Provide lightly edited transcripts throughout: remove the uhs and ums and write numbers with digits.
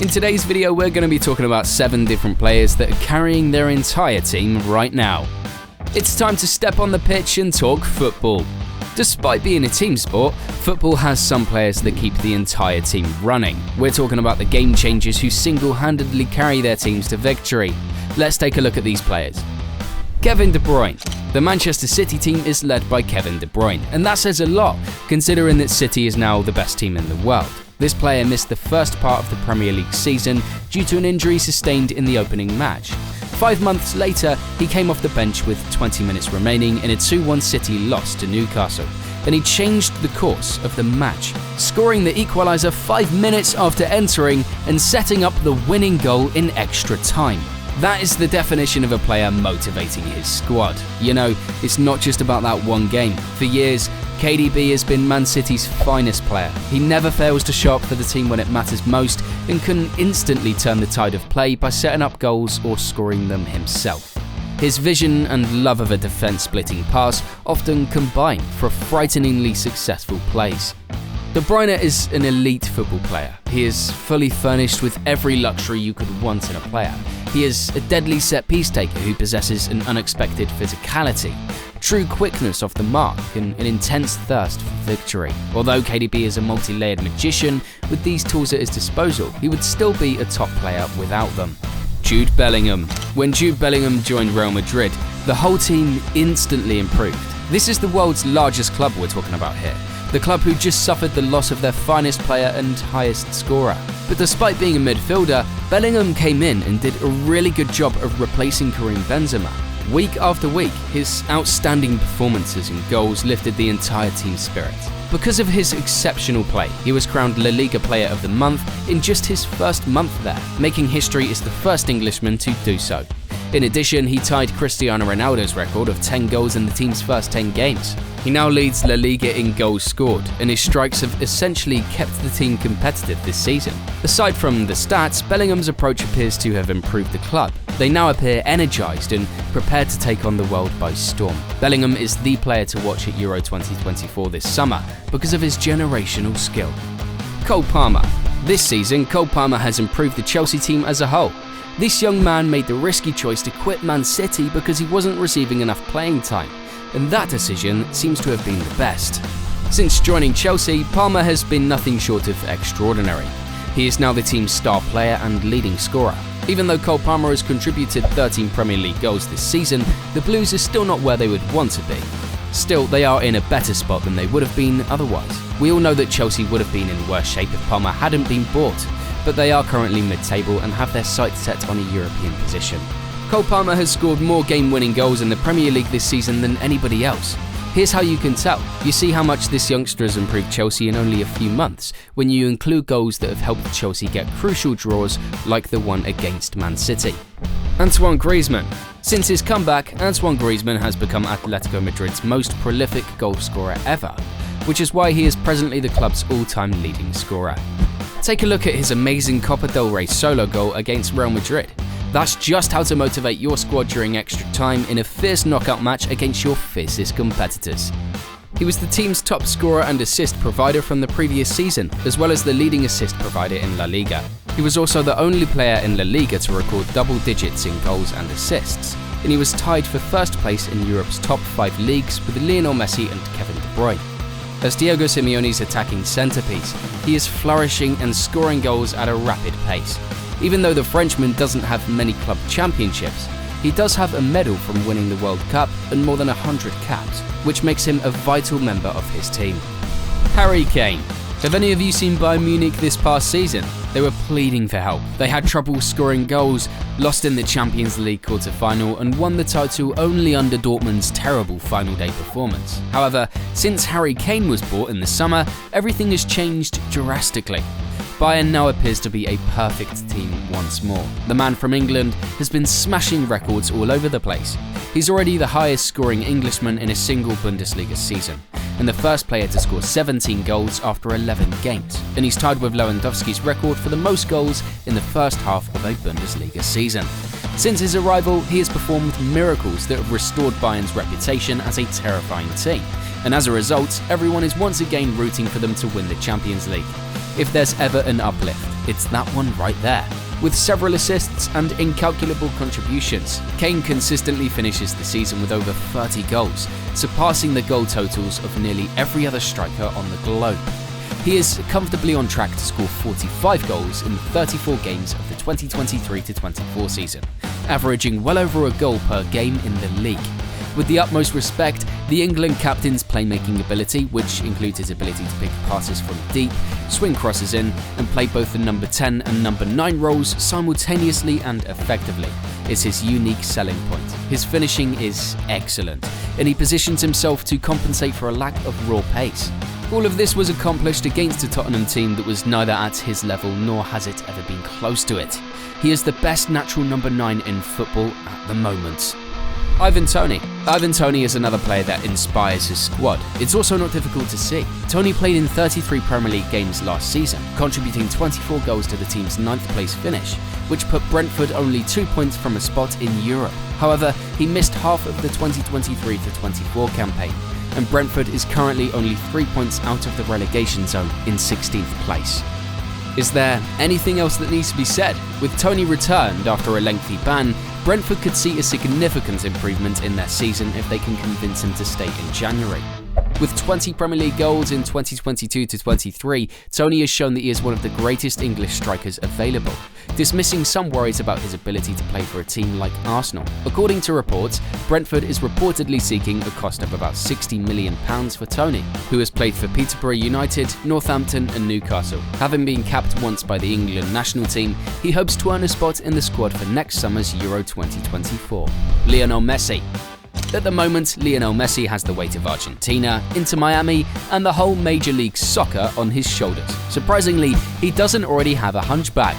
In today's video, we're going to be talking about 7 different players that are carrying their entire team right now. It's time to step on the pitch and talk football. Despite being a team sport, football has some players that keep the entire team running. We're talking about the game changers who single-handedly carry their teams to victory. Let's take a look at these players. Kevin De Bruyne. The Manchester City team is led by Kevin De Bruyne, and that says a lot, considering that City is now the best team in the world. This player missed the first part of the Premier League season due to an injury sustained in the opening match. 5 months later, he came off the bench with 20 minutes remaining in a 2-1 City loss to Newcastle, and he changed the course of the match, scoring the equaliser 5 minutes after entering and setting up the winning goal in extra time. That is the definition of a player motivating his squad. You know, it's not just about that one game. For years, KDB has been Man City's finest player. He never fails to show up for the team when it matters most and can instantly turn the tide of play by setting up goals or scoring them himself. His vision and love of a defence-splitting pass often combine for frighteningly successful plays. De Bruyne is an elite football player. He is fully furnished with every luxury you could want in a player. He is a deadly set-piece taker who possesses an unexpected physicality, true quickness off the mark, and an intense thirst for victory. Although KDB is a multi-layered magician, with these tools at his disposal, he would still be a top player without them. Jude Bellingham. When Jude Bellingham joined Real Madrid, the whole team instantly improved. This is the world's largest club we're talking about here. The club who just suffered the loss of their finest player and highest scorer. But despite being a midfielder, Bellingham came in and did a really good job of replacing Karim Benzema. Week after week, his outstanding performances and goals lifted the entire team's spirit. Because of his exceptional play, he was crowned La Liga Player of the Month in just his first month there, making history as the first Englishman to do so. In addition, he tied Cristiano Ronaldo's record of 10 goals in the team's first 10 games. He now leads La Liga in goals scored, and his strikes have essentially kept the team competitive this season. Aside from the stats, Bellingham's approach appears to have improved the club. They now appear energised and prepared to take on the world by storm. Bellingham is the player to watch at Euro 2024 this summer because of his generational skill. Cole Palmer. This season, Cole Palmer has improved the Chelsea team as a whole. This young man made the risky choice to quit Man City because he wasn't receiving enough playing time, and that decision seems to have been the best. Since joining Chelsea, Palmer has been nothing short of extraordinary. He is now the team's star player and leading scorer. Even though Cole Palmer has contributed 13 Premier League goals this season, the Blues are still not where they would want to be. Still, they are in a better spot than they would have been otherwise. We all know that Chelsea would have been in worse shape if Palmer hadn't been bought, but they are currently mid-table and have their sights set on a European position. Cole Palmer has scored more game-winning goals in the Premier League this season than anybody else. Here's how you can tell. You see how much this youngster has improved Chelsea in only a few months when you include goals that have helped Chelsea get crucial draws like the one against Man City. Antoine Greizmann. Since his comeback, Antoine Greizmann has become Atletico Madrid's most prolific goal scorer ever, which is why he is presently the club's all-time leading scorer. Take a look at his amazing Copa del Rey solo goal against Real Madrid. That's just how to motivate your squad during extra time in a fierce knockout match against your fiercest competitors. He was the team's top scorer and assist provider from the previous season, as well as the leading assist provider in La Liga. He was also the only player in La Liga to record double digits in goals and assists, and he was tied for first place in Europe's top 5 leagues with Lionel Messi and Kevin De Bruyne. As Diego Simeone's attacking centerpiece, he is flourishing and scoring goals at a rapid pace. Even though the Frenchman doesn't have many club championships, he does have a medal from winning the World Cup and more than 100 caps, which makes him a vital member of his team. Harry Kane. Have any of you seen Bayern Munich this past season? They were pleading for help. They had trouble scoring goals, lost in the Champions League quarter-final, and won the title only under Dortmund's terrible final day performance. However, since Harry Kane was bought in the summer, everything has changed drastically. Bayern now appears to be a perfect team once more. The man from England has been smashing records all over the place. He's already the highest scoring Englishman in a single Bundesliga season, and the first player to score 17 goals after 11 games, and he's tied with Lewandowski's record for the most goals in the first half of a Bundesliga season. Since his arrival, he has performed miracles that have restored Bayern's reputation as a terrifying team, and as a result, everyone is once again rooting for them to win the Champions League. If there's ever an uplift, It's that one right there. With several assists and incalculable contributions, Kane consistently finishes the season with over 30 goals, surpassing the goal totals of nearly every other striker on the globe. He is comfortably on track to score 45 goals in 34 games of the 2023-24 season, averaging well over a goal per game in the league. With the utmost respect, the England captain's playmaking ability, which includes his ability to pick passes from deep, swing crosses in, and play both the number 10 and number 9 roles simultaneously and effectively, is his unique selling point. His finishing is excellent, and he positions himself to compensate for a lack of raw pace. All of this was accomplished against a Tottenham team that was neither at his level nor has it ever been close to it. He is the best natural number 9 in football at the moment. Ivan Toney. Ivan Toney is another player that inspires his squad. It's also not difficult to see. Toney played in 33 Premier League games last season, contributing 24 goals to the team's 9th place finish, which put Brentford only 2 points from a spot in Europe. However, he missed half of the 2023-24 campaign, and Brentford is currently only 3 points out of the relegation zone in 16th place. Is there anything else that needs to be said? With Toney returned after a lengthy ban, Brentford could see a significant improvement in their season if they can convince him to stay in January. With 20 Premier League goals in 2022-23, Toney has shown that he is one of the greatest English strikers available, dismissing some worries about his ability to play for a team like Arsenal. According to reports, Brentford is reportedly seeking a cost of about £60 million for Toney, who has played for Peterborough United, Northampton and Newcastle. Having been capped once by the England national team, he hopes to earn a spot in the squad for next summer's Euro 2024. Lionel Messi. At the moment, Lionel Messi has the weight of Argentina, Inter Miami, and the whole Major League Soccer on his shoulders. Surprisingly, he doesn't already have a hunchback.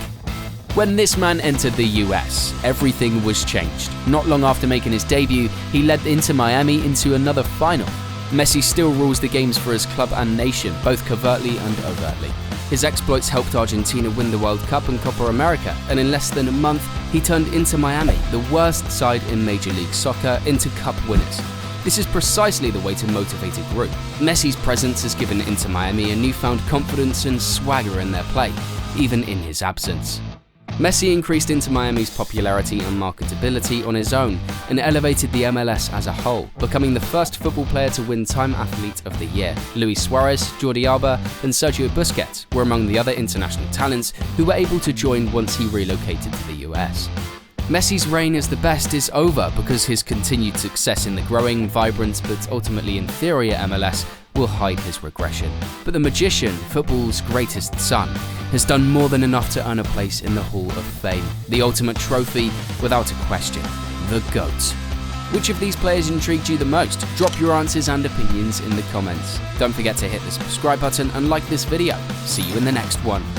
When this man entered the US, everything was changed. Not long after making his debut, he led Inter Miami into another final. Messi still rules the games for his club and nation, both covertly and overtly. His exploits helped Argentina win the World Cup and Copa America, and in less than a month, he turned Inter Miami, the worst side in Major League Soccer, into cup winners. This is precisely the way to motivate a group. Messi's presence has given Inter Miami a newfound confidence and swagger in their play, even in his absence. Messi increased Inter Miami's popularity and marketability on his own and elevated the MLS as a whole, becoming the first football player to win Time Athlete of the Year. Luis Suarez, Jordi Alba and Sergio Busquets were among the other international talents who were able to join once he relocated to the US. Messi's reign as the best is over because his continued success in the growing, vibrant but ultimately inferior MLS will hide his regression. But the magician, football's greatest son, has done more than enough to earn a place in the Hall of Fame. The ultimate trophy, without a question, the GOAT. Which of these players intrigued you the most? Drop your answers and opinions in the comments. Don't forget to hit the subscribe button and like this video. See you in the next one.